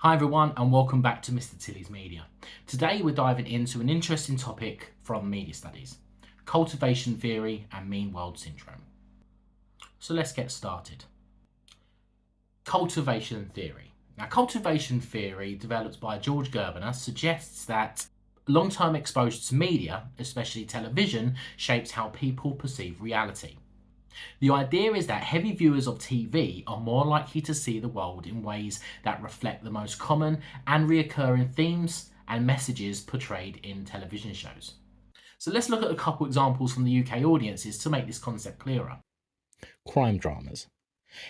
Hi everyone and welcome back to Mr. Tilleys Media. Today we're diving into an interesting topic from Media Studies, Cultivation Theory and Mean World Syndrome. So let's get started. Cultivation Theory. Now Cultivation Theory, developed by George Gerbener, suggests that long-term exposure to media, especially television, shapes how people perceive reality. The idea is that heavy viewers of TV are more likely to see the world in ways that reflect the most common and reoccurring themes and messages portrayed in television shows. So let's look at a couple examples from the UK audiences to make this concept clearer. Crime dramas.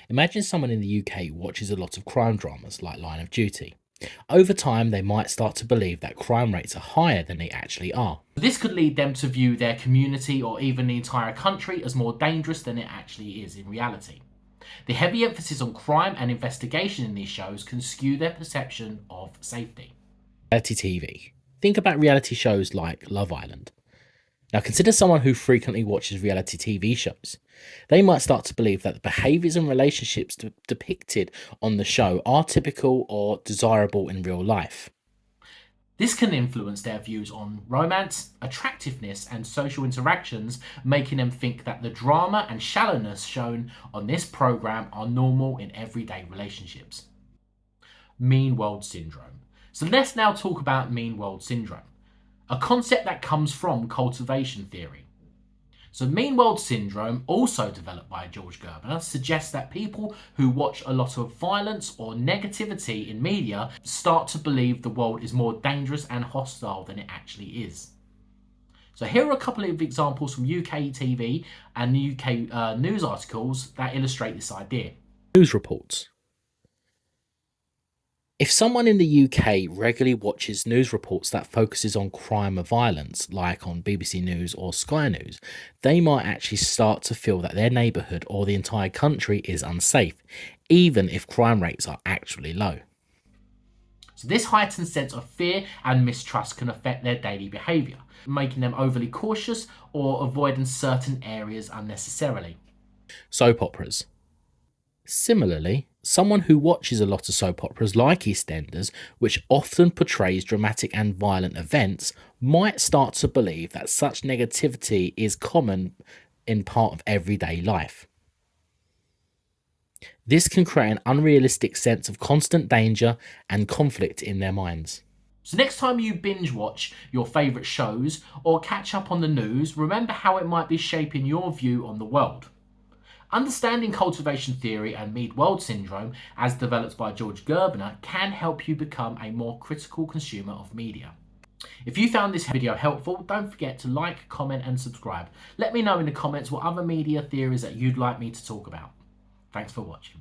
Imagine someone in the UK watches a lot of crime dramas like Line of Duty. Over time, they might start to believe that crime rates are higher than they actually are. This could lead them to view their community or even the entire country as more dangerous than it actually is in reality. The heavy emphasis on crime and investigation in these shows can skew their perception of safety. Reality TV. Think about reality shows like Love Island. Now, consider someone who frequently watches reality TV shows. They might start to believe that the behaviours and relationships depicted on the show are typical or desirable in real life. This can influence their views on romance, attractiveness, and social interactions, making them think that the drama and shallowness shown on this program are normal in everyday relationships. Mean World Syndrome. So let's now talk about Mean World Syndrome, a concept that comes from cultivation theory. So Mean World Syndrome, also developed by George Gerbener, suggests that people who watch a lot of violence or negativity in media start to believe the world is more dangerous and hostile than it actually is. So here are a couple of examples from UK TV and UK news articles that illustrate this idea. News reports. If someone in the UK regularly watches news reports that focuses on crime or violence, like on BBC News or Sky News, they might actually start to feel that their neighbourhood or the entire country is unsafe, even if crime rates are actually low. So this heightened sense of fear and mistrust can affect their daily behaviour, making them overly cautious or avoiding certain areas unnecessarily. Soap operas. Similarly, someone who watches a lot of soap operas like EastEnders, which often portrays dramatic and violent events, might start to believe that such negativity is common in part of everyday life. This can create an unrealistic sense of constant danger and conflict in their minds. So next time you binge watch your favourite shows or catch up on the news, remember how it might be shaping your view on the world. Understanding cultivation theory and Mean World Syndrome, as developed by George Gerbener, can help you become a more critical consumer of media. If you found this video helpful, don't forget to like, comment and subscribe. Let me know in the comments what other media theories that you'd like me to talk about. Thanks for watching.